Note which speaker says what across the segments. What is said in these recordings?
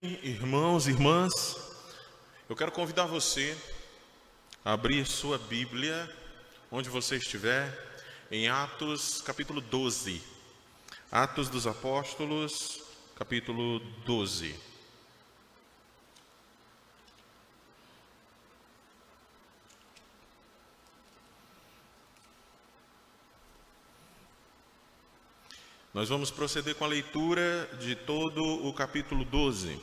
Speaker 1: Irmãos e irmãs, eu quero convidar você a abrir sua Bíblia, onde você estiver, em Atos, capítulo 12. Atos dos Apóstolos, capítulo 12. Nós vamos proceder com a leitura de todo o capítulo 12.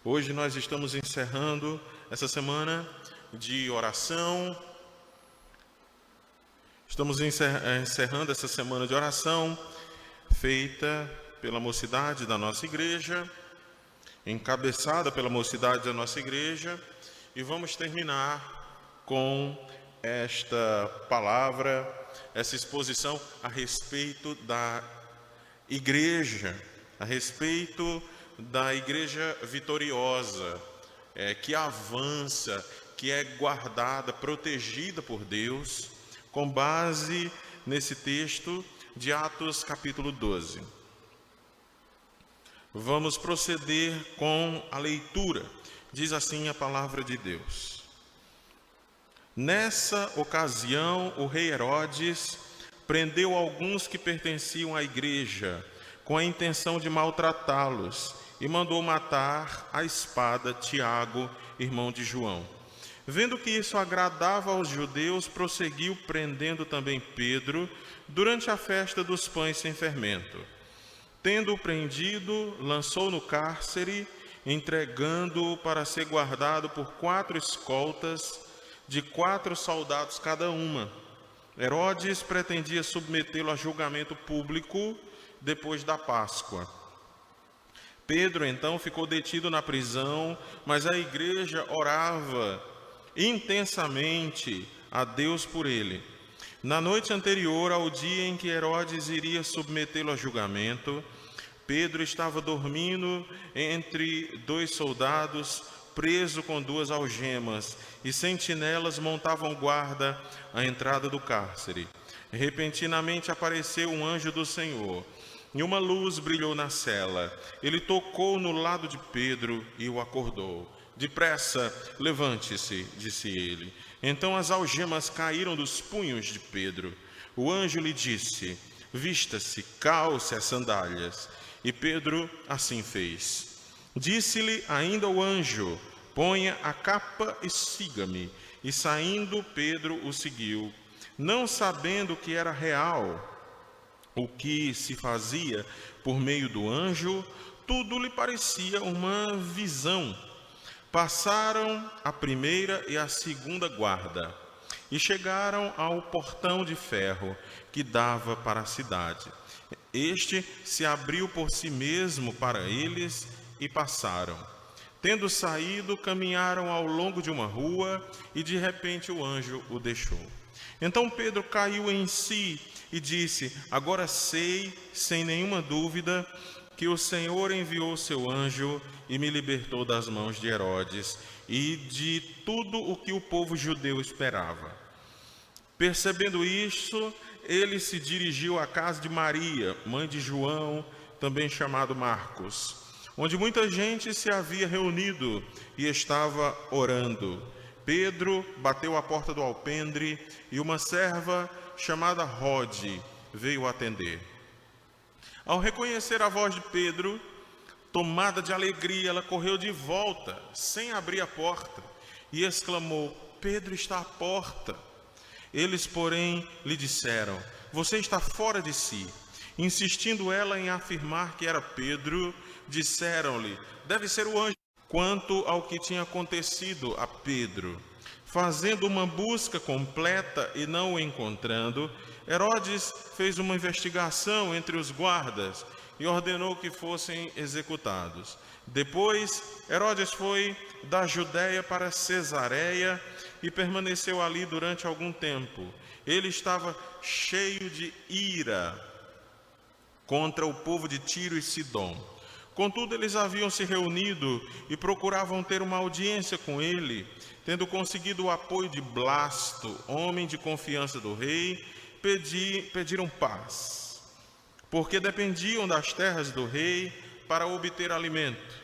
Speaker 1: Hoje nós estamos encerrando essa semana de oração. Estamos encerrando essa semana de oração feita pela mocidade da nossa igreja, encabeçada pela mocidade da nossa igreja, e vamos terminar com esta palavra, essa exposição a respeito da igreja, a respeito da igreja vitoriosa, que avança, que é guardada, protegida por Deus, com base nesse texto de Atos capítulo 12. Vamos proceder com a leitura. Diz assim a palavra de Deus. Nessa ocasião, o rei Herodes prendeu alguns que pertenciam à igreja, com a intenção de maltratá-los, e mandou matar à espada Tiago, irmão de João. Vendo que isso agradava aos judeus, prosseguiu prendendo também Pedro durante a festa dos pães sem fermento. Tendo-o prendido, lançou no cárcere, entregando-o para ser guardado por 4 escoltas, de 4 soldados cada uma. Herodes pretendia submetê-lo a julgamento público depois da Páscoa. Pedro, então, ficou detido na prisão, mas a igreja orava intensamente a Deus por ele. Na noite anterior ao dia em que Herodes iria submetê-lo a julgamento, Pedro estava dormindo entre 2 soldados, preso com 2 algemas, e sentinelas montavam guarda à entrada do cárcere. Repentinamente apareceu um anjo do Senhor, e uma luz brilhou na cela. Ele tocou no lado de Pedro e o acordou. Depressa, levante-se, disse ele. Então as algemas caíram dos punhos de Pedro. O anjo lhe disse: vista-se, calce as sandálias. E Pedro assim fez. Disse-lhe ainda o anjo: ponha a capa e siga-me. E saindo, Pedro o seguiu, não sabendo que era real o que se fazia por meio do anjo. Tudo lhe parecia uma visão. Passaram a primeira e a segunda guarda e chegaram ao portão de ferro que dava para a cidade. Este se abriu por si mesmo para eles e passaram. Tendo saído, caminharam ao longo de uma rua e de repente o anjo o deixou. Então Pedro caiu em si e disse: agora sei, sem nenhuma dúvida, que o Senhor enviou seu anjo e me libertou das mãos de Herodes e de tudo o que o povo judeu esperava. Percebendo isso, ele se dirigiu à casa de Maria, mãe de João, também chamado Marcos, onde muita gente se havia reunido e estava orando. Pedro bateu à porta do alpendre e uma serva chamada Rode veio atender. Ao reconhecer a voz de Pedro, tomada de alegria, ela correu de volta, sem abrir a porta, e exclamou: Pedro está à porta. Eles, porém, lhe disseram: você está fora de si. Insistindo ela em afirmar que era Pedro, disseram-lhe: deve ser o anjo. Quanto ao que tinha acontecido a Pedro, fazendo uma busca completa e não o encontrando, Herodes fez uma investigação entre os guardas e ordenou que fossem executados. Depois, Herodes foi da Judéia para Cesareia e permaneceu ali durante algum tempo. Ele estava cheio de ira contra o povo de Tiro e Sidom. Contudo, eles haviam se reunido e procuravam ter uma audiência com ele, tendo conseguido o apoio de Blasto, homem de confiança do rei, pediram paz, porque dependiam das terras do rei para obter alimento.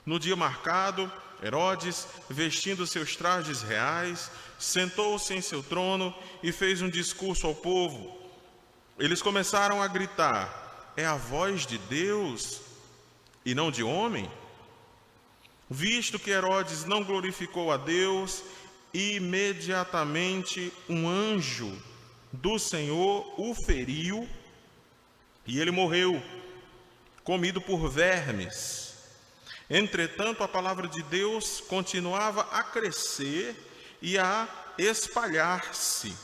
Speaker 1: No dia marcado, Herodes, vestindo seus trajes reais, sentou-se em seu trono e fez um discurso ao povo. Eles começaram a gritar: é a voz de Deus e não de homem? Visto que Herodes não glorificou a Deus, imediatamente um anjo do Senhor o feriu e ele morreu, comido por vermes. Entretanto, a palavra de Deus continuava a crescer e a espalhar-se.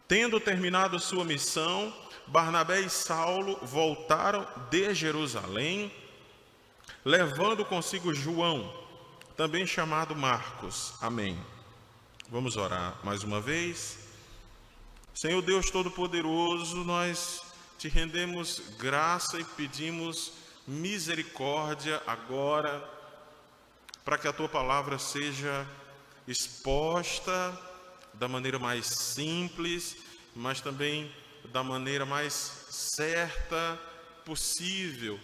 Speaker 1: Tendo terminado sua missão, Barnabé e Saulo voltaram de Jerusalém, levando consigo João, também chamado Marcos. Amém. Vamos orar mais uma vez. Senhor Deus Todo-Poderoso, nós te rendemos graça e pedimos misericórdia agora, para que a tua palavra seja exposta da maneira mais simples, mas também da maneira mais certa possível,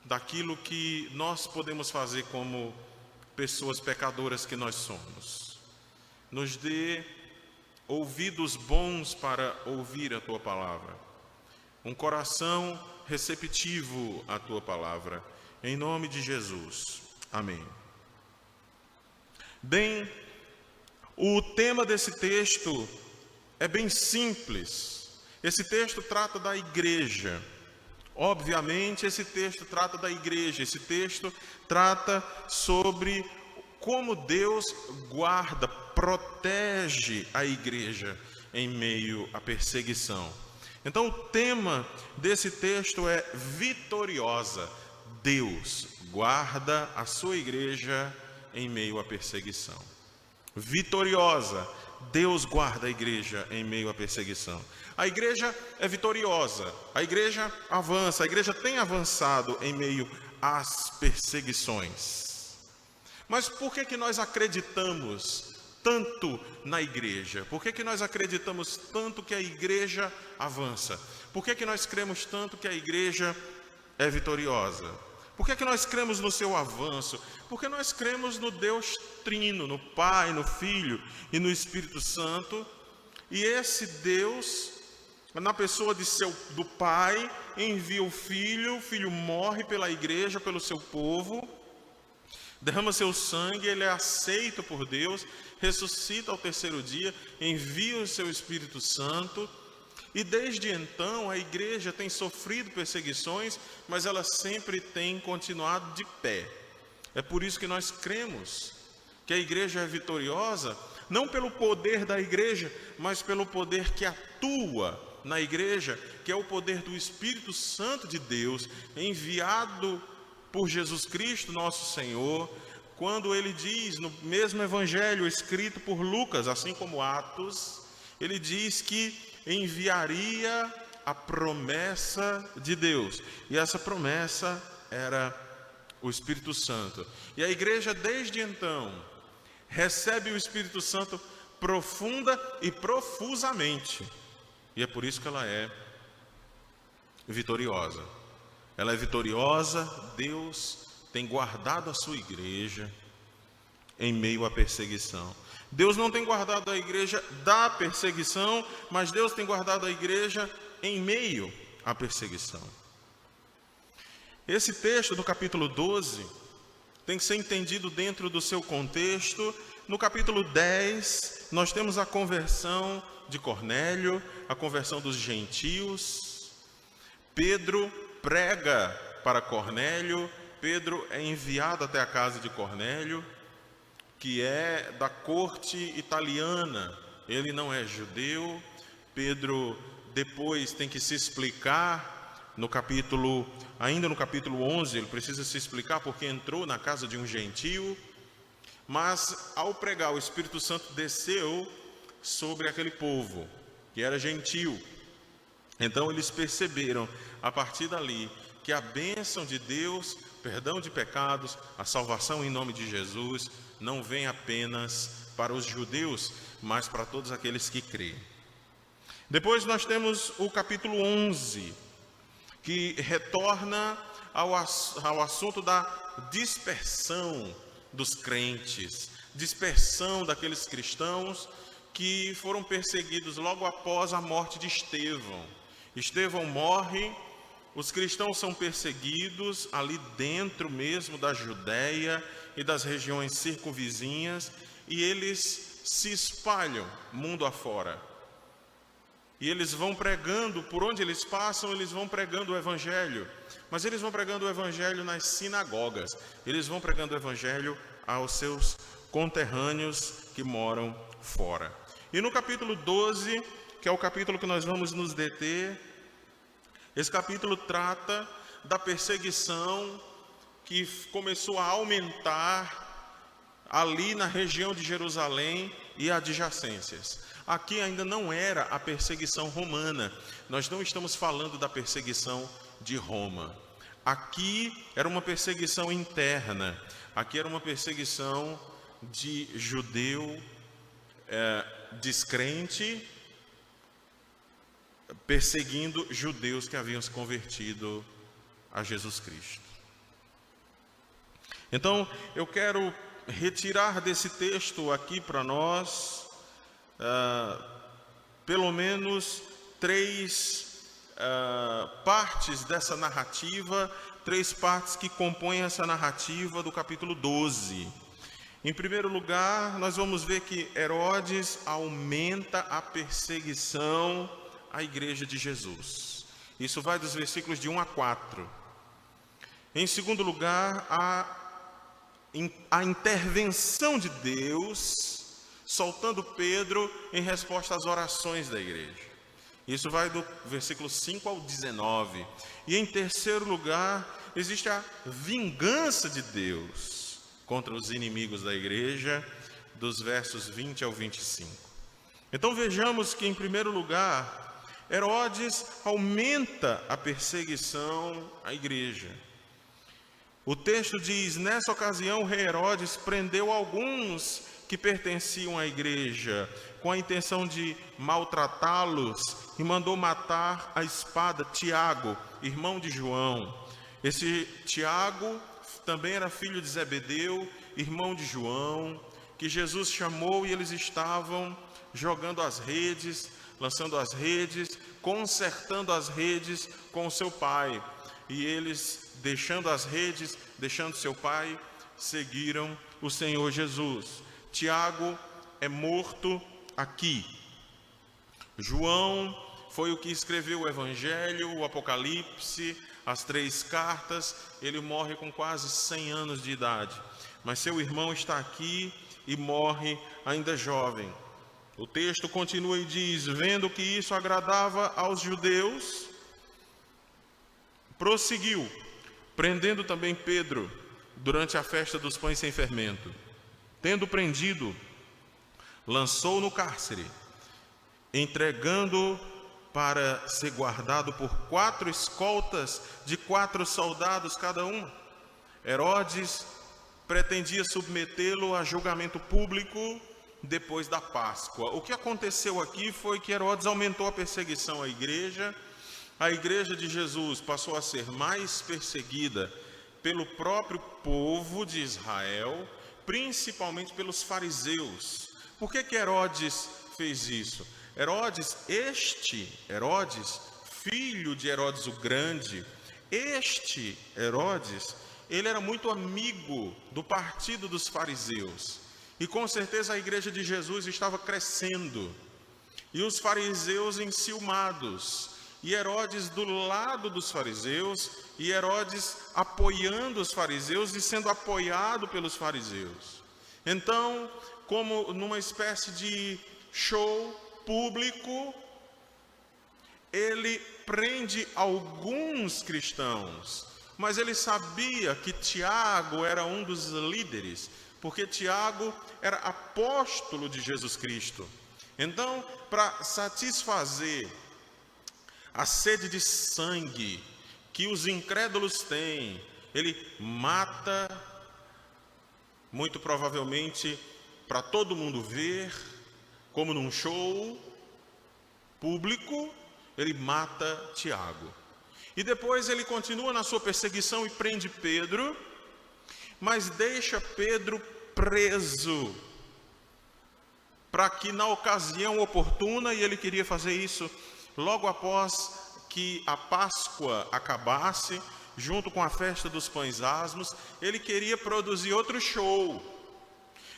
Speaker 1: daquilo que nós podemos fazer como pessoas pecadoras que nós somos. Nos dê ouvidos bons para ouvir a tua palavra, um coração receptivo à tua palavra, em nome de Jesus. Amém. Bem, o tema desse texto é bem simples. Esse texto trata da igreja. Obviamente, esse texto trata da igreja. Esse texto trata sobre como Deus guarda, protege a igreja em meio à perseguição. Então, o tema desse texto é vitoriosa. Deus guarda a sua igreja em meio à perseguição. Vitoriosa. Deus guarda a igreja em meio à perseguição. A igreja é vitoriosa, a igreja avança, a igreja tem avançado em meio às perseguições. Mas por que nós acreditamos tanto na igreja? Por que nós acreditamos tanto que a igreja avança? Por que nós cremos tanto que a igreja é vitoriosa? Por que nós cremos no seu avanço? Porque nós cremos no Deus Trino, no Pai, no Filho e no Espírito Santo. E esse Deus, na pessoa do Pai, envia o Filho morre pela igreja, pelo seu povo, derrama seu sangue, ele é aceito por Deus, ressuscita ao terceiro dia, envia o seu Espírito Santo. E desde então a igreja tem sofrido perseguições, mas ela sempre tem continuado de pé. É por isso que nós cremos que a igreja é vitoriosa, não pelo poder da igreja, mas pelo poder que atua na igreja, que é o poder do Espírito Santo de Deus, enviado por Jesus Cristo, nosso Senhor, quando ele diz, no mesmo evangelho escrito por Lucas, assim como Atos, ele diz que enviaria a promessa de Deus, e essa promessa era o Espírito Santo. E a igreja desde então recebe o Espírito Santo profunda e profusamente, e é por isso que ela é vitoriosa. Ela é vitoriosa. Deus tem guardado a sua igreja em meio à perseguição. Deus não tem guardado a igreja da perseguição, mas Deus tem guardado a igreja em meio à perseguição. Esse texto do capítulo 12 tem que ser entendido dentro do seu contexto. No capítulo 10, nós temos a conversão de Cornélio, a conversão dos gentios. Pedro prega para Cornélio, Pedro é enviado até a casa de Cornélio, que é da corte italiana, ele não é judeu. Pedro depois tem que se explicar, ainda no capítulo 11, ele precisa se explicar porque entrou na casa de um gentio, mas ao pregar o Espírito Santo desceu sobre aquele povo, que era gentio. Então eles perceberam, a partir dali, que a bênção de Deus, perdão de pecados, a salvação em nome de Jesus, não vem apenas para os judeus, mas para todos aqueles que creem. Depois nós temos o capítulo 11, que retorna ao assunto da dispersão dos crentes, dispersão daqueles cristãos que foram perseguidos logo após a morte de Estevão. Estevão morre, os cristãos são perseguidos ali dentro mesmo da Judéia e das regiões circunvizinhas, e eles se espalham mundo afora. E eles vão pregando, por onde eles passam, eles vão pregando o Evangelho. Mas eles vão pregando o Evangelho nas sinagogas. Eles vão pregando o Evangelho aos seus conterrâneos que moram fora. E no capítulo 12, que é o capítulo que nós vamos nos deter, esse capítulo trata da perseguição que começou a aumentar ali na região de Jerusalém e adjacências. Aqui ainda não era a perseguição romana, nós não estamos falando da perseguição de Roma. Aqui era uma perseguição interna, aqui era uma perseguição de judeu descrente, perseguindo judeus que haviam se convertido a Jesus Cristo. Então, eu quero retirar desse texto aqui para nós pelo menos três partes dessa narrativa, três partes que compõem essa narrativa do capítulo 12. Em primeiro lugar, nós vamos ver que Herodes aumenta a perseguição à igreja de Jesus. Isso vai dos versículos de 1 a 4. Em segundo lugar, a intervenção de Deus, soltando Pedro em resposta às orações da igreja. Isso vai do versículo 5 ao 19. E em terceiro lugar, existe a vingança de Deus contra os inimigos da igreja, dos versos 20 ao 25. Então vejamos que, em primeiro lugar, Herodes aumenta a perseguição à igreja. O texto diz: nessa ocasião o rei Herodes prendeu alguns que pertenciam à igreja, com a intenção de maltratá-los, e mandou matar à espada Tiago, irmão de João. Esse Tiago também era filho de Zebedeu, irmão de João, que Jesus chamou, e eles estavam jogando as redes, lançando as redes, consertando as redes com seu pai. E eles, deixando as redes, deixando seu pai, seguiram o Senhor Jesus. Tiago é morto aqui. João foi o que escreveu o Evangelho, o Apocalipse, as 3 cartas. Ele morre com quase 100 anos de idade. Mas seu irmão está aqui e morre ainda jovem. O texto continua e diz: vendo que isso agradava aos judeus, prosseguiu, prendendo também Pedro durante a festa dos pães sem fermento. Tendo prendido, lançou no cárcere, entregando para ser guardado por 4 escoltas de 4 soldados cada um. Herodes pretendia submetê-lo a julgamento público depois da Páscoa. O que aconteceu aqui foi que Herodes aumentou a perseguição à igreja. A igreja de Jesus passou a ser mais perseguida pelo próprio povo de Israel, principalmente pelos fariseus. Por que Herodes fez isso? Herodes, filho de Herodes o Grande, Herodes, ele era muito amigo do partido dos fariseus. E com certeza a igreja de Jesus estava crescendo. E os fariseus enciumados. E Herodes do lado dos fariseus, e Herodes apoiando os fariseus e sendo apoiado pelos fariseus. Então, como numa espécie de show público, ele prende alguns cristãos, mas ele sabia que Tiago era um dos líderes, porque Tiago era apóstolo de Jesus Cristo. Então, para satisfazer a sede de sangue que os incrédulos têm, ele mata, muito provavelmente para todo mundo ver, como num show público, ele mata Tiago. E depois ele continua na sua perseguição e prende Pedro, mas deixa Pedro preso, para que na ocasião oportuna, e ele queria fazer isso logo após que a Páscoa acabasse, junto com a festa dos pães asmos, ele queria produzir outro show.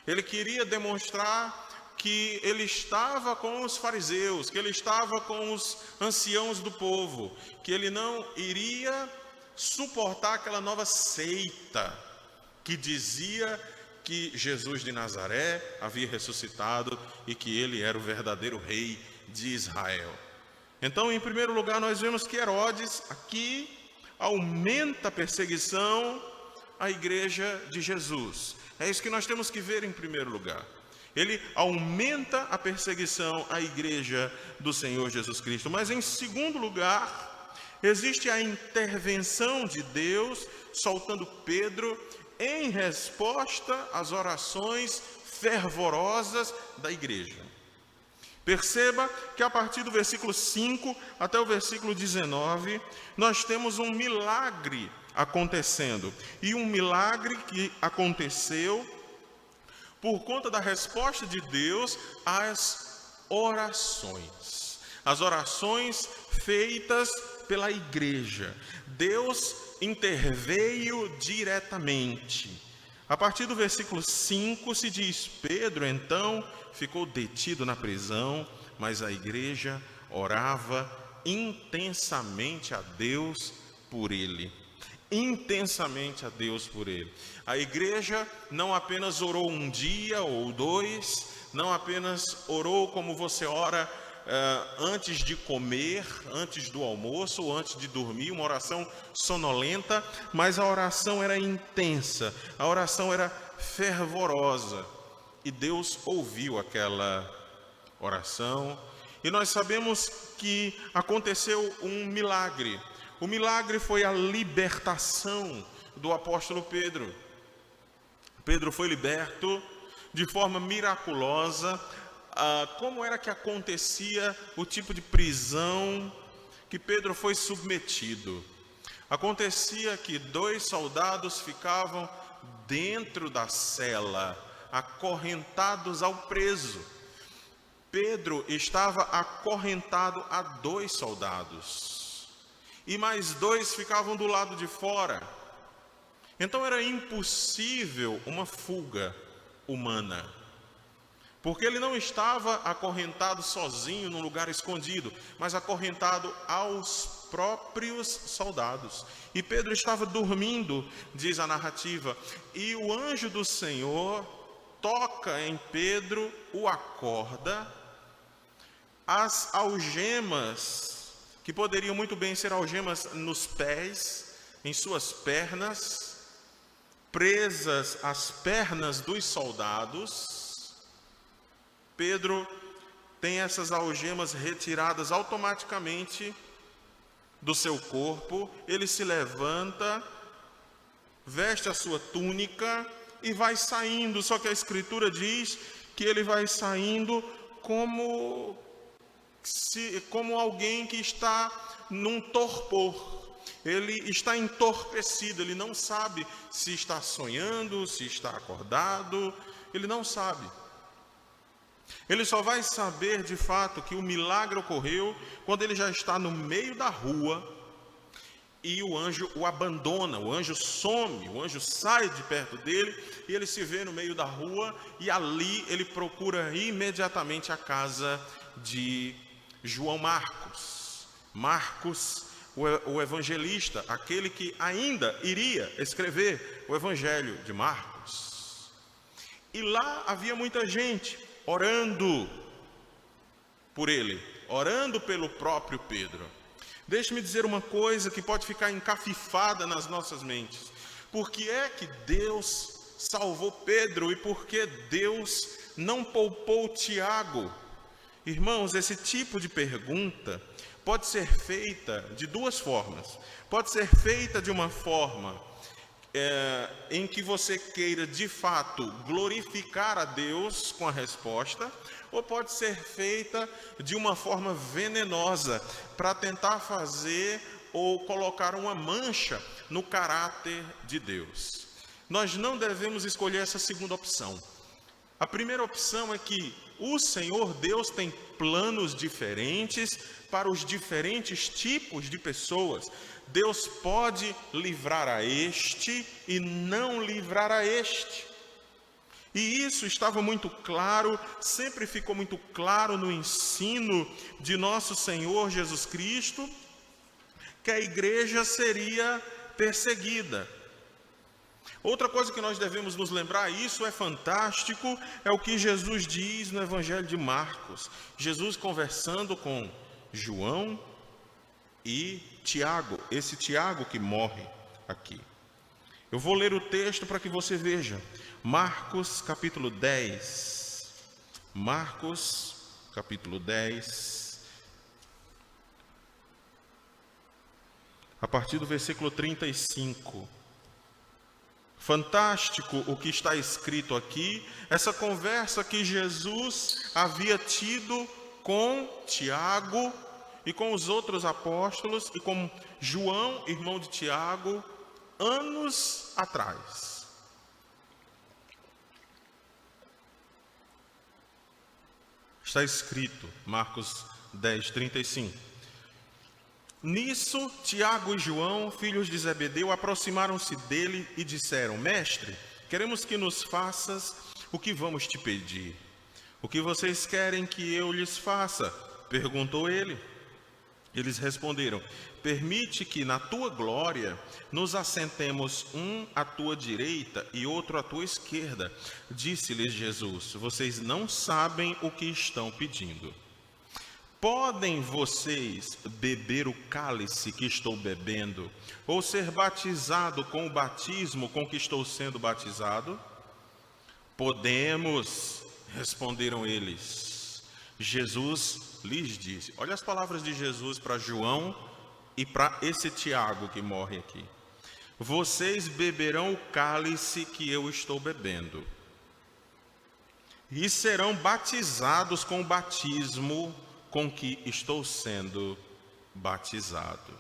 Speaker 1: Ele queria demonstrar que ele estava com os fariseus, que ele estava com os anciãos do povo, que ele não iria suportar aquela nova seita que dizia que Jesus de Nazaré havia ressuscitado e que ele era o verdadeiro rei de Israel. Então, em primeiro lugar, nós vemos que Herodes aqui aumenta a perseguição à igreja de Jesus. É isso que nós temos que ver em primeiro lugar. Ele aumenta a perseguição à igreja do Senhor Jesus Cristo. Mas em segundo lugar, existe a intervenção de Deus, soltando Pedro em resposta às orações fervorosas da igreja. Perceba que a partir do versículo 5 até o versículo 19, nós temos um milagre acontecendo. E um milagre que aconteceu por conta da resposta de Deus às orações. As orações feitas pela igreja. Deus interveio diretamente. A partir do versículo 5 se diz: Pedro então ficou detido na prisão, mas a igreja orava intensamente a Deus por ele. Intensamente a Deus por ele. A igreja não apenas orou um dia ou dois, não apenas orou como você ora antes de comer, antes do almoço ou antes de dormir, uma oração sonolenta, mas a oração era intensa, a oração era fervorosa. E Deus ouviu aquela oração. E nós sabemos que aconteceu um milagre. O milagre foi a libertação do apóstolo Pedro. Pedro foi liberto de forma miraculosa. Como era que acontecia o tipo de prisão que Pedro foi submetido? Acontecia que 2 soldados ficavam dentro da cela, acorrentados ao preso. Pedro estava acorrentado a 2 soldados, e mais 2 ficavam do lado de fora. Então era impossível uma fuga humana, porque ele não estava acorrentado sozinho num lugar escondido, mas acorrentado aos próprios soldados. E Pedro estava dormindo, diz a narrativa, e o anjo do Senhor toca em Pedro, o acorda. As algemas, que poderiam muito bem ser algemas nos pés, em suas pernas, presas às pernas dos soldados, Pedro tem essas algemas retiradas automaticamente do seu corpo. Ele se levanta, veste a sua túnica e vai saindo. Só que a Escritura diz que ele vai saindo como alguém que está num torpor. Ele está entorpecido, ele não sabe se está sonhando, se está acordado, ele não sabe. Ele só vai saber de fato que o milagre ocorreu quando ele já está no meio da rua e o anjo o abandona, o anjo some, o anjo sai de perto dele e ele se vê no meio da rua, e ali ele procura imediatamente a casa de João Marcos. Marcos, o evangelista, aquele que ainda iria escrever o evangelho de Marcos. E lá havia muita gente orando por ele, orando pelo próprio Pedro. Deixe-me dizer uma coisa que pode ficar encafifada nas nossas mentes. Por que é que Deus salvou Pedro e por que Deus não poupou Tiago? Irmãos, esse tipo de pergunta pode ser feita de 2 formas. Pode ser feita de uma forma em que você queira de fato glorificar a Deus com a resposta, ou pode ser feita de uma forma venenosa para tentar fazer ou colocar uma mancha no caráter de Deus. Nós não devemos escolher essa segunda opção. A primeira opção é que o Senhor Deus tem planos diferentes para os diferentes tipos de pessoas. Deus pode livrar a este e não livrar a este. E isso estava muito claro, sempre ficou muito claro no ensino de nosso Senhor Jesus Cristo, que a igreja seria perseguida. Outra coisa que nós devemos nos lembrar, isso é fantástico, é o que Jesus diz no Evangelho de Marcos. Jesus conversando com João e Tiago, esse Tiago que morre aqui. Eu vou ler o texto para que você veja. Marcos capítulo 10. Marcos capítulo 10. A partir do versículo 35. Fantástico o que está escrito aqui, essa conversa que Jesus havia tido com Tiago e com os outros apóstolos e com João, irmão de Tiago, anos atrás. Está escrito, Marcos 10, 35. Nisso, Tiago e João, filhos de Zebedeu, aproximaram-se dele e disseram: Mestre, queremos que nos faças o que vamos te pedir. O que vocês querem que eu lhes faça? Perguntou ele. Eles responderam: permite que na tua glória nos assentemos um à tua direita e outro à tua esquerda. Disse-lhes Jesus: vocês não sabem o que estão pedindo. Podem vocês beber o cálice que estou bebendo, ou ser batizado com o batismo com que estou sendo batizado? Podemos, responderam eles. Jesus lhes disse, olha as palavras de Jesus para João e para esse Tiago que morre aqui. Vocês beberão o cálice que eu estou bebendo, e serão batizados com o batismo com que estou sendo batizado.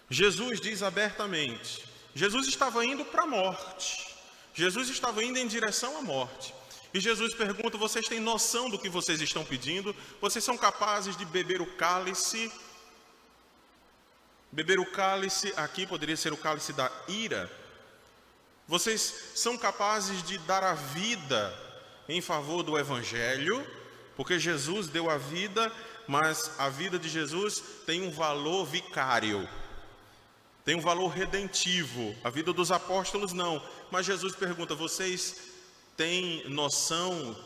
Speaker 1: Jesus diz abertamente, Jesus estava indo para a morte, Jesus estava indo em direção à morte, e Jesus pergunta, vocês têm noção do que vocês estão pedindo? Vocês são capazes de beber o cálice? Beber o cálice, aqui poderia ser o cálice da ira. Vocês são capazes de dar a vida em favor do Evangelho? Porque Jesus deu a vida, mas a vida de Jesus tem um valor vicário, tem um valor redentivo. A vida dos apóstolos não. Mas Jesus pergunta, vocês têm noção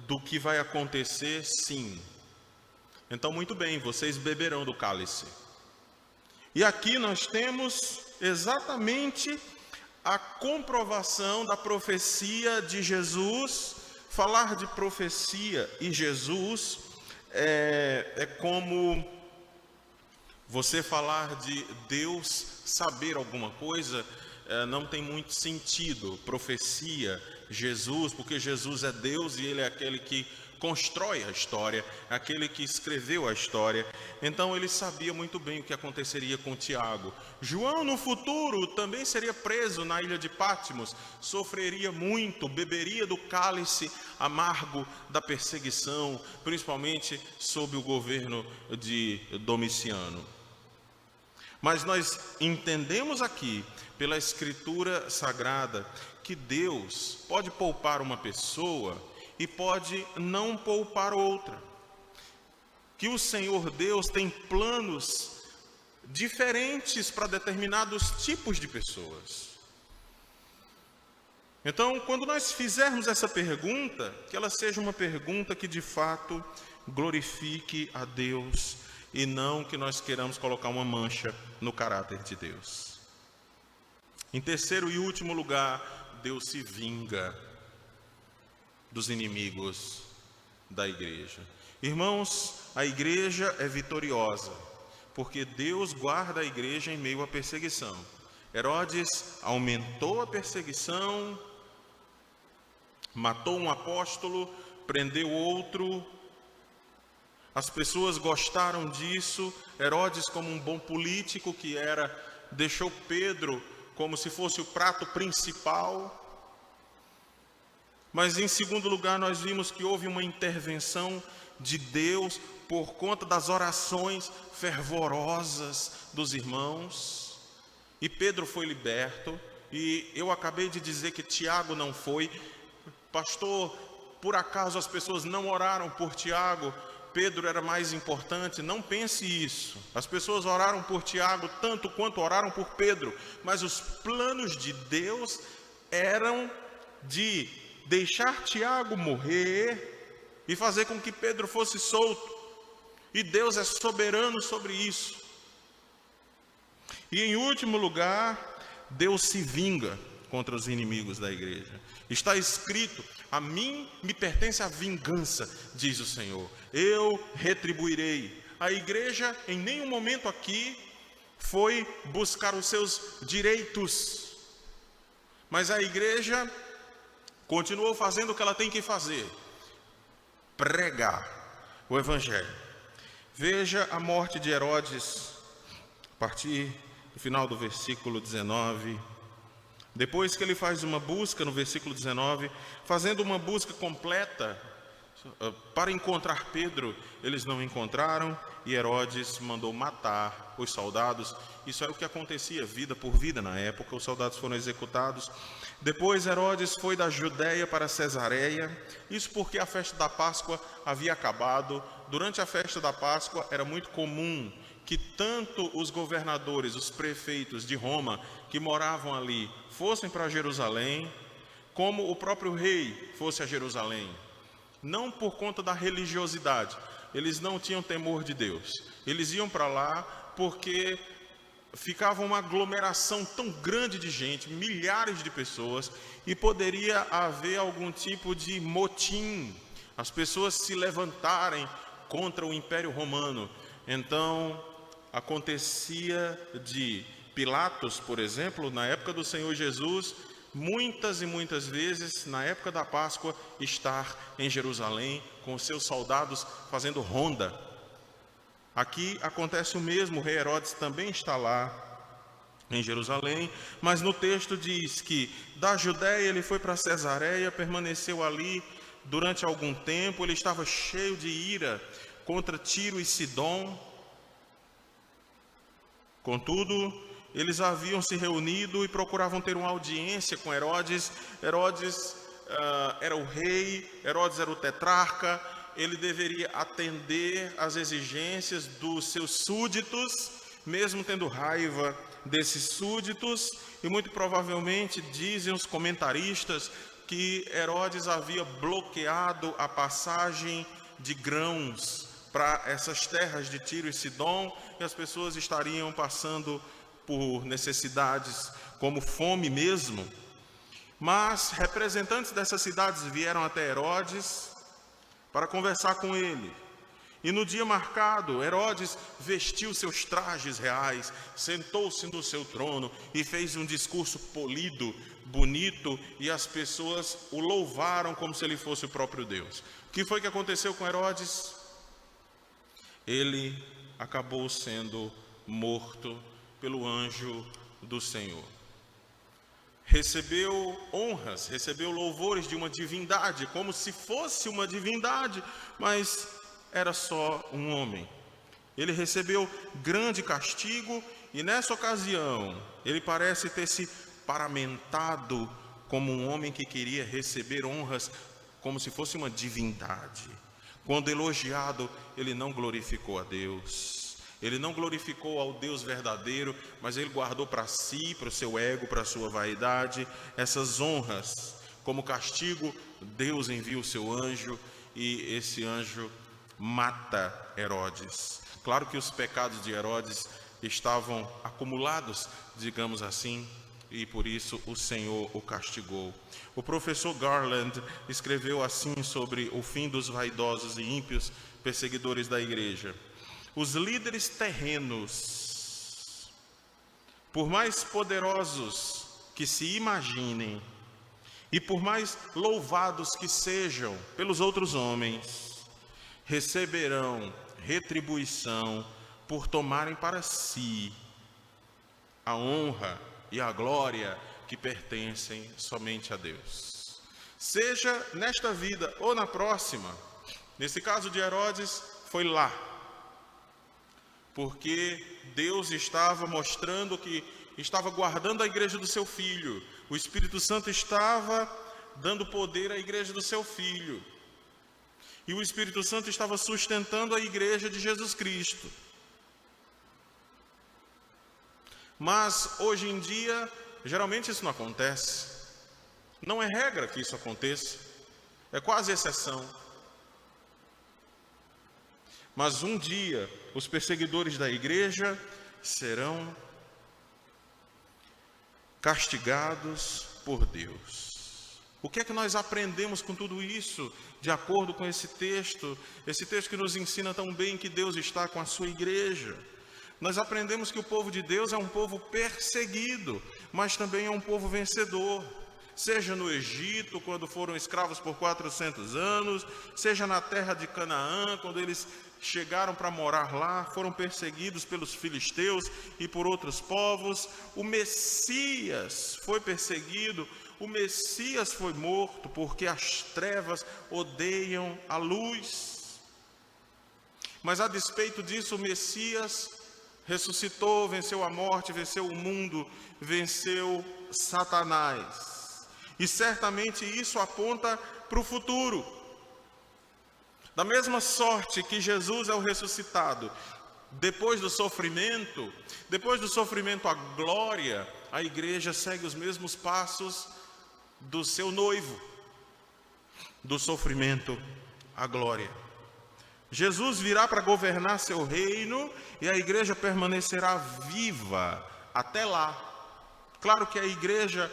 Speaker 1: do que vai acontecer? Sim. Então, muito bem, vocês beberão do cálice. E aqui nós temos exatamente a comprovação da profecia de Jesus. Falar de profecia e Jesus é como você falar de Deus saber alguma coisa, não tem muito sentido. Profecia, Jesus, porque Jesus é Deus e Ele é aquele que constrói a história, aquele que escreveu a história. Então ele sabia muito bem o que aconteceria com Tiago. João no futuro também seria preso na ilha de Patmos, sofreria muito, beberia do cálice amargo da perseguição, principalmente sob o governo de Domiciano. Mas nós entendemos aqui, pela Escritura Sagrada, que Deus pode poupar uma pessoa e pode não poupar outra. Que o Senhor Deus tem planos diferentes para determinados tipos de pessoas. Então, quando nós fizermos essa pergunta, que ela seja uma pergunta que de fato glorifique a Deus e não que nós queiramos colocar uma mancha no caráter de Deus. Em terceiro e último lugar, Deus se vinga dos inimigos da igreja. Irmãos, a igreja é vitoriosa, porque Deus guarda a igreja em meio à perseguição. Herodes aumentou a perseguição, matou um apóstolo, prendeu outro. As pessoas gostaram disso. Herodes, como um bom político que era, deixou Pedro como se fosse o prato principal. Mas em segundo lugar, nós vimos que houve uma intervenção de Deus por conta das orações fervorosas dos irmãos. E Pedro foi liberto. E eu acabei de dizer que Tiago não foi. Pastor, por acaso as pessoas não oraram por Tiago? Pedro era mais importante? Não pense isso. As pessoas oraram por Tiago tanto quanto oraram por Pedro. Mas os planos de Deus eram de deixar Tiago morrer e fazer com que Pedro fosse solto. E Deus é soberano sobre isso. E em último lugar, Deus se vinga contra os inimigos da igreja. Está escrito: a mim me pertence a vingança, diz o Senhor, eu retribuirei. A igreja em nenhum momento aqui foi buscar os seus direitos, mas a igreja continuou fazendo o que ela tem que fazer: pregar o evangelho. Veja a morte de Herodes, a partir do final do versículo 19. Depois que ele faz uma busca, no versículo 19, fazendo uma busca completa para encontrar Pedro, eles não encontraram, e Herodes mandou matar os soldados. Isso era o que acontecia vida por vida na época, os soldados foram executados. Depois Herodes foi da Judéia para Cesareia, isso porque a festa da Páscoa havia acabado. Durante a festa da Páscoa era muito comum que tanto os governadores, os prefeitos de Roma que moravam ali fossem para Jerusalém, como o próprio rei fosse a Jerusalém. Não por conta da religiosidade, eles não tinham temor de Deus. Eles iam para lá porque ficava uma aglomeração tão grande de gente, milhares de pessoas, e poderia haver algum tipo de motim, as pessoas se levantarem contra o Império Romano. Então, acontecia de Pilatos, por exemplo, na época do Senhor Jesus, muitas e muitas vezes, na época da Páscoa, estar em Jerusalém com os seus soldados fazendo ronda. Aqui acontece o mesmo, o rei Herodes também está lá em Jerusalém, mas no texto diz que da Judéia ele foi para Cesareia, permaneceu ali durante algum tempo. Ele estava cheio de ira contra Tiro e Sidom. Contudo, eles haviam se reunido e procuravam ter uma audiência com Herodes. Herodes era o rei, Herodes era o tetrarca, ele deveria atender às exigências dos seus súditos, mesmo tendo raiva desses súditos. E muito provavelmente dizem os comentaristas que Herodes havia bloqueado a passagem de grãos para essas terras de Tiro e Sidom, e as pessoas estariam passando por necessidades como fome mesmo. Mas representantes dessas cidades vieram até Herodes para conversar com ele. E no dia marcado, Herodes vestiu seus trajes reais, sentou-se no seu trono e fez um discurso polido, bonito, e as pessoas o louvaram como se ele fosse o próprio Deus. O que foi que aconteceu com Herodes? Ele acabou sendo morto pelo anjo do Senhor. Recebeu honras, recebeu louvores de uma divindade, como se fosse uma divindade, mas era só um homem. Ele recebeu grande castigo e nessa ocasião ele parece ter se paramentado como um homem que queria receber honras como se fosse uma divindade. Quando elogiado, ele não glorificou a Deus. Ele não glorificou ao Deus verdadeiro, mas ele guardou para si, para o seu ego, para a sua vaidade, essas honras. Como castigo, Deus envia o seu anjo e esse anjo mata Herodes. Claro que os pecados de Herodes estavam acumulados, digamos assim, e por isso o Senhor o castigou. O professor Garland escreveu assim sobre o fim dos vaidosos e ímpios perseguidores da igreja: os líderes terrenos por mais poderosos que se imaginem e por mais louvados que sejam pelos outros homens, receberão retribuição por tomarem para si a honra e a glória que pertencem somente a Deus. Seja nesta vida ou na próxima. Nesse caso de Herodes, foi lá, porque Deus estava mostrando que estava guardando a igreja do seu filho. O Espírito Santo estava dando poder à igreja do seu filho. E o Espírito Santo estava sustentando a igreja de Jesus Cristo. Mas hoje em dia, geralmente isso não acontece. Não é regra que isso aconteça, é quase exceção. Mas um dia, os perseguidores da igreja serão castigados por Deus. O que é que nós aprendemos com tudo isso, de acordo com esse texto que nos ensina tão bem que Deus está com a sua igreja? Nós aprendemos que o povo de Deus é um povo perseguido, mas também é um povo vencedor. Seja no Egito, quando foram escravos por 400 anos, seja na terra de Canaã, quando eles chegaram para morar lá, foram perseguidos pelos filisteus e por outros povos. O Messias foi perseguido, o Messias foi morto, porque as trevas odeiam a luz. Mas a despeito disso, o Messias ressuscitou, venceu a morte, venceu o mundo, venceu Satanás. E certamente isso aponta para o futuro. Da mesma sorte que Jesus é o ressuscitado, depois do sofrimento a glória, a igreja segue os mesmos passos do seu noivo, do sofrimento à glória. Jesus virá para governar seu reino e a igreja permanecerá viva até lá. Claro que a igreja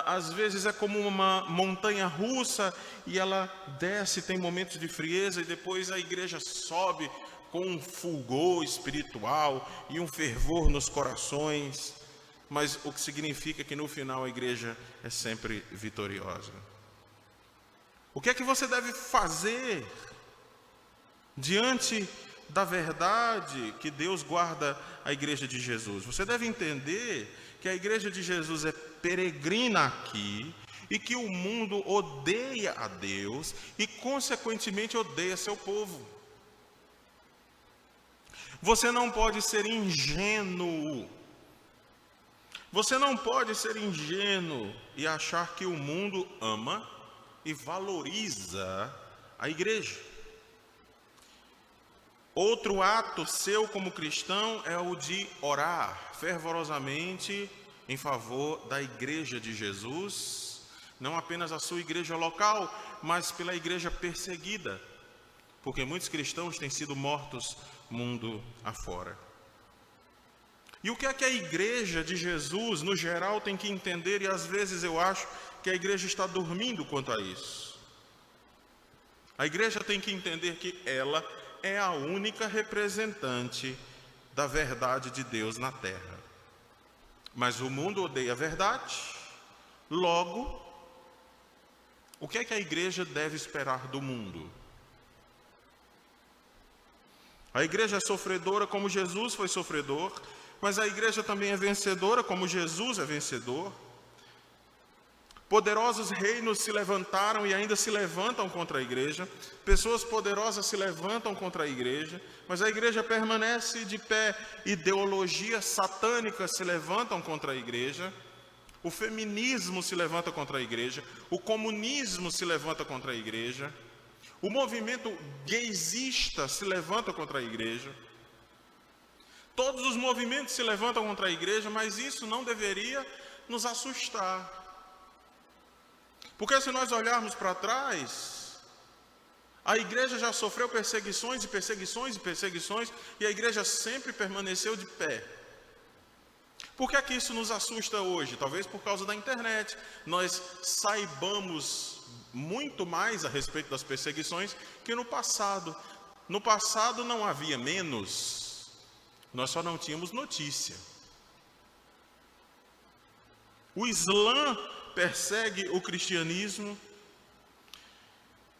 Speaker 1: às vezes é como uma montanha russa e ela desce, tem momentos de frieza e depois a igreja sobe com um fulgor espiritual e um fervor nos corações, mas o que significa que no final a igreja é sempre vitoriosa. O que é que você deve fazer diante da verdade que Deus guarda a igreja de Jesus? Você deve entender que a igreja de Jesus é peregrina aqui e que o mundo odeia a Deus e consequentemente odeia seu povo. Você não pode ser ingênuo. Você não pode ser ingênuo e achar que o mundo ama e valoriza a igreja. Outro ato seu como cristão é o de orar fervorosamente em favor da igreja de Jesus, não apenas a sua igreja local, mas pela igreja perseguida, porque muitos cristãos têm sido mortos mundo afora. E o que é que a igreja de Jesus, no geral, tem que entender, e às vezes eu acho que a igreja está dormindo quanto a isso. A igreja tem que entender que ela é a única representante da verdade de Deus na terra. Mas o mundo odeia a verdade. Logo, o que é que a igreja deve esperar do mundo? A igreja é sofredora como Jesus foi sofredor, mas a igreja também é vencedora como Jesus é vencedor. Poderosos reinos se levantaram e ainda se levantam contra a igreja. Pessoas poderosas se levantam contra a igreja, mas a igreja permanece de pé. Ideologias satânicas se levantam contra a igreja. O feminismo se levanta contra a igreja. O comunismo se levanta contra a igreja. O movimento gaysista se levanta contra a igreja. Todos os movimentos se levantam contra a igreja, mas isso não deveria nos assustar. Porque se nós olharmos para trás, a igreja já sofreu perseguições e perseguições e perseguições, e a igreja sempre permaneceu de pé. Por que é que isso nos assusta hoje? Talvez por causa da internet. Nós saibamos muito mais a respeito das perseguições que no passado. No passado não havia menos, nós só não tínhamos notícia. O Islã persegue o cristianismo.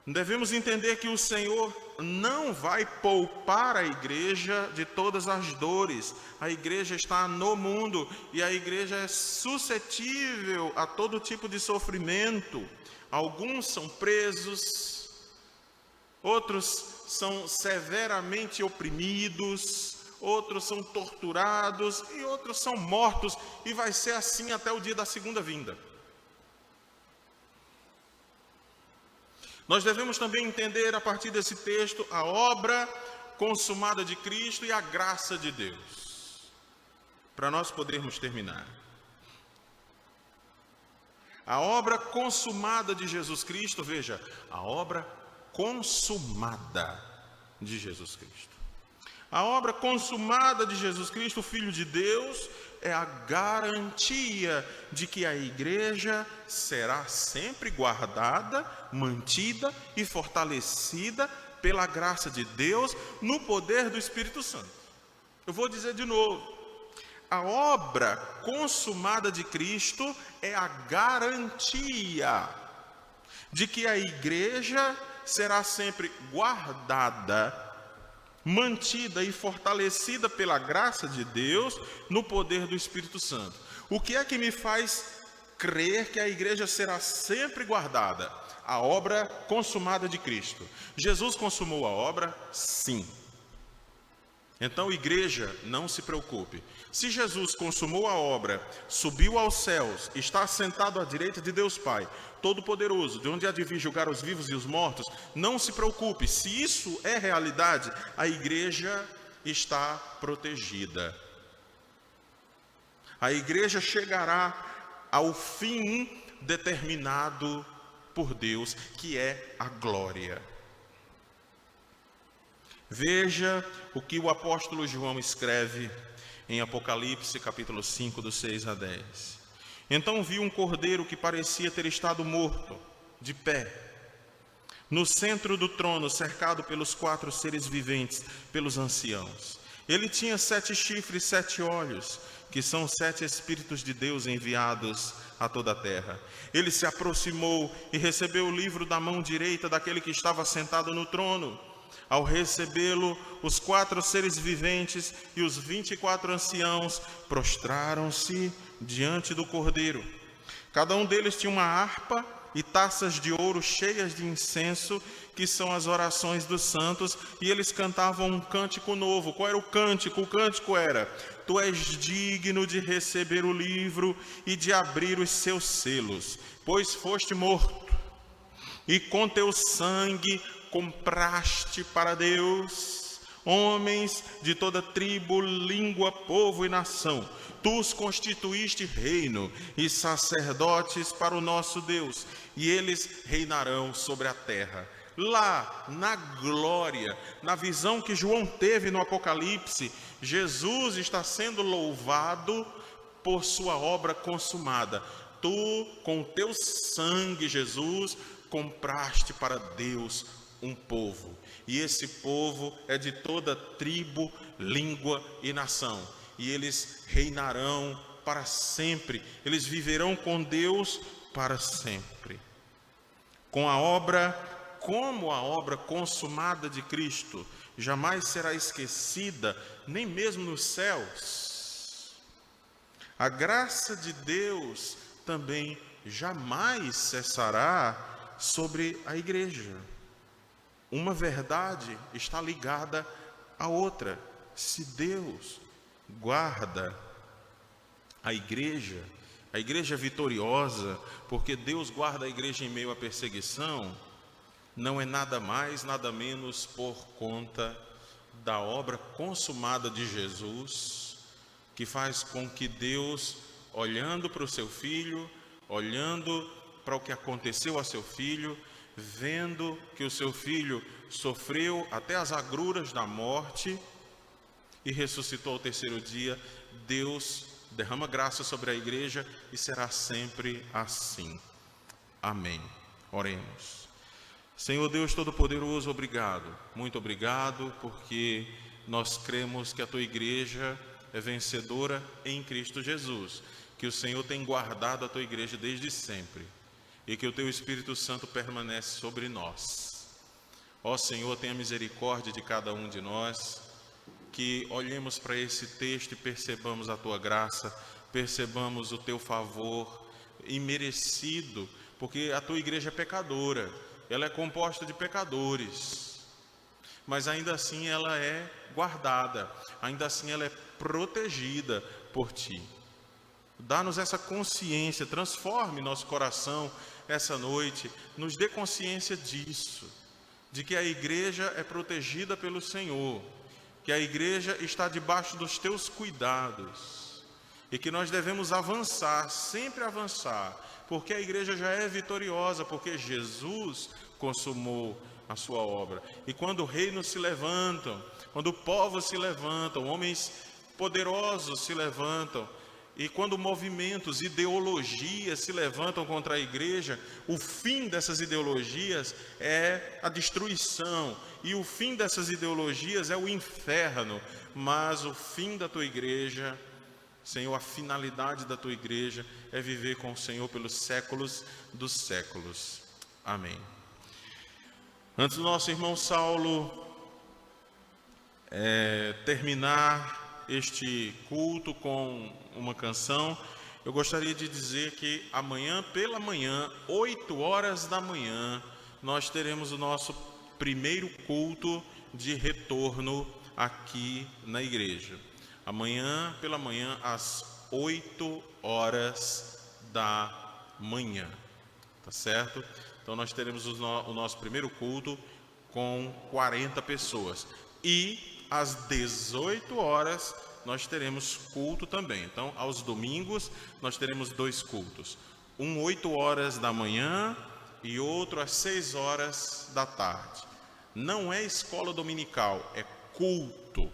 Speaker 1: Devemos entender que o Senhor não vai poupar a igreja de todas as dores. A igreja está no mundo e a igreja é suscetível a todo tipo de sofrimento. Alguns são presos, outros são severamente oprimidos, outros são torturados e outros são mortos, e vai ser assim até o dia da segunda vinda. Nós devemos também entender a partir desse texto a obra consumada de Cristo e a graça de Deus, para nós podermos terminar. A obra consumada de Jesus Cristo, veja, a obra consumada de Jesus Cristo. A obra consumada de Jesus Cristo, o Filho de Deus, é a garantia de que a igreja será sempre guardada, mantida e fortalecida pela graça de Deus no poder do Espírito Santo. Eu vou dizer de novo. A obra consumada de Cristo é a garantia de que a igreja será sempre guardada, mantida e fortalecida pela graça de Deus no poder do Espírito Santo. O que é que me faz crer que a igreja será sempre guardada? A obra consumada de Cristo. Jesus consumou a obra? Sim. Então, igreja, não se preocupe. Se Jesus consumou a obra, subiu aos céus, está sentado à direita de Deus Pai, Todo-Poderoso, de onde há de vir julgar os vivos e os mortos, não se preocupe. Se isso é realidade, a igreja está protegida. A igreja chegará ao fim determinado por Deus, que é a glória. Veja o que o apóstolo João escreve em Apocalipse, capítulo 5, dos 6 a 10. Então vi um cordeiro que parecia ter estado morto, de pé, no centro do trono, cercado pelos 4 seres viventes, pelos anciãos. Ele tinha 7 chifres, 7 olhos, que são 7 Espíritos de Deus enviados a toda a terra. Ele se aproximou e recebeu o livro da mão direita daquele que estava sentado no trono. Ao recebê-lo, os 4 seres viventes e os 24 anciãos prostraram-se diante do Cordeiro. Cada um deles tinha uma harpa e taças de ouro cheias de incenso, que são as orações dos santos, e eles cantavam um cântico novo. Qual era o cântico? O cântico era: Tu és digno de receber o livro e de abrir os seus selos, pois foste morto, e com teu sangue compraste para Deus homens de toda tribo, língua, povo e nação. Tu os constituíste reino e sacerdotes para o nosso Deus, e eles reinarão sobre a terra. Lá, na glória, na visão que João teve no Apocalipse, Jesus está sendo louvado por sua obra consumada. Tu, com o teu sangue, Jesus, compraste para Deus um povo, e esse povo é de toda tribo, língua e nação, e eles reinarão para sempre, eles viverão com Deus para sempre. Como a obra consumada de Cristo jamais será esquecida, nem mesmo nos céus, a graça de Deus também jamais cessará sobre a igreja. Uma verdade está ligada à outra. Se Deus guarda a igreja vitoriosa, porque Deus guarda a igreja em meio à perseguição, não é nada mais, nada menos por conta da obra consumada de Jesus, que faz com que Deus, olhando para o seu filho, olhando para o que aconteceu a seu filho, vendo que o seu filho sofreu até as agruras da morte e ressuscitou ao terceiro dia, Deus derrama graça sobre a igreja e será sempre assim. Amém. Oremos. Senhor Deus Todo-Poderoso, obrigado, muito obrigado, porque nós cremos que a tua igreja é vencedora em Cristo Jesus, que o Senhor tem guardado a tua igreja desde sempre e que o teu Espírito Santo permanece sobre nós. Ó Senhor, tenha misericórdia de cada um de nós, que olhemos para esse texto e percebamos a tua graça, percebamos o teu favor imerecido, porque a tua igreja é pecadora, ela é composta de pecadores, mas ainda assim ela é guardada, ainda assim ela é protegida por ti. Dá-nos essa consciência, transforme nosso coração essa noite, nos dê consciência disso, de que a igreja é protegida pelo Senhor, que a igreja está debaixo dos teus cuidados e que nós devemos avançar, sempre avançar, porque a igreja já é vitoriosa, porque Jesus consumou a sua obra. E quando reinos se levantam, quando povos se levantam, homens poderosos se levantam, e quando movimentos, ideologias se levantam contra a igreja, o fim dessas ideologias é a destruição, e o fim dessas ideologias é o inferno. Mas o fim da tua igreja, Senhor, a finalidade da tua igreja é viver com o Senhor pelos séculos dos séculos. Amém. Antes do nosso irmão Saulo terminar este culto com uma canção, eu gostaria de dizer que amanhã pela manhã, 8 horas da manhã, nós teremos o nosso primeiro culto de retorno aqui na igreja. Amanhã pela manhã, às 8 horas da manhã, tá certo? Então nós teremos o nosso primeiro culto com 40 pessoas. E às 18 horas nós teremos culto também. Então, aos domingos, nós teremos 2 cultos. Um 8 horas da manhã e outro às 6 horas da tarde. Não é escola dominical, é culto.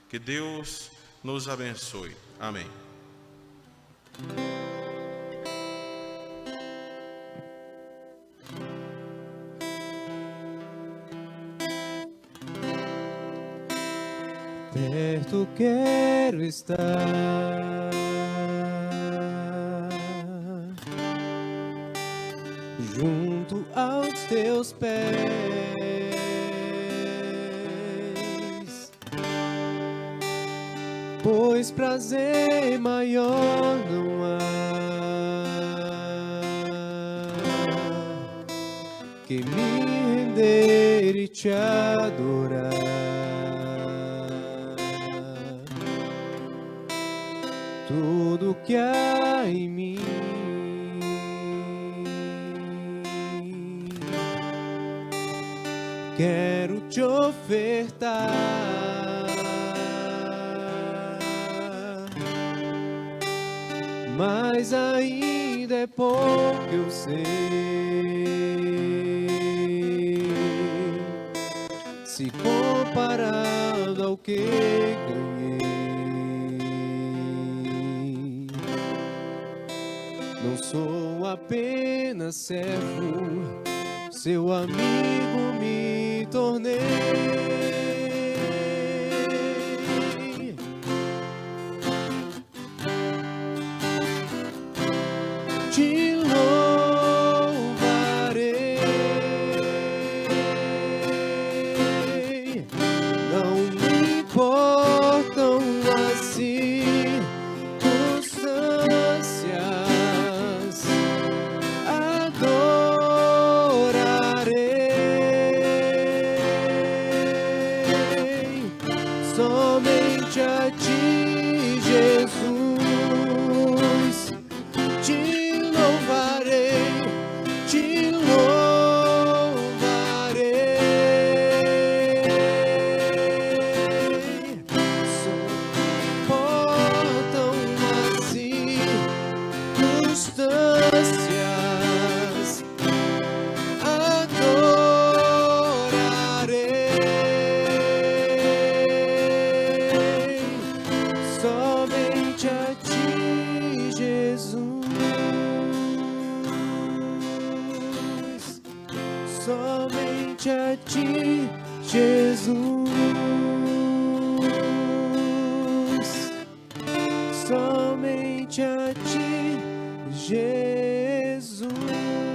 Speaker 1: Que Deus nos abençoe. Amém.
Speaker 2: Perto quero estar, junto aos teus pés, pois prazer maior não há que me render e te adorar. Tudo que há em mim quero te ofertar, mas ainda é pouco, eu sei. Se comparado ao que ganhei, não sou apenas servo, seu amigo me tornei. Te louvarei, não me importam as circunstâncias, adorarei somente a ti, Jesus. Te louvarei, te louvarei. Só importam as circunstâncias, adorarei somente a somente a ti, Jesus.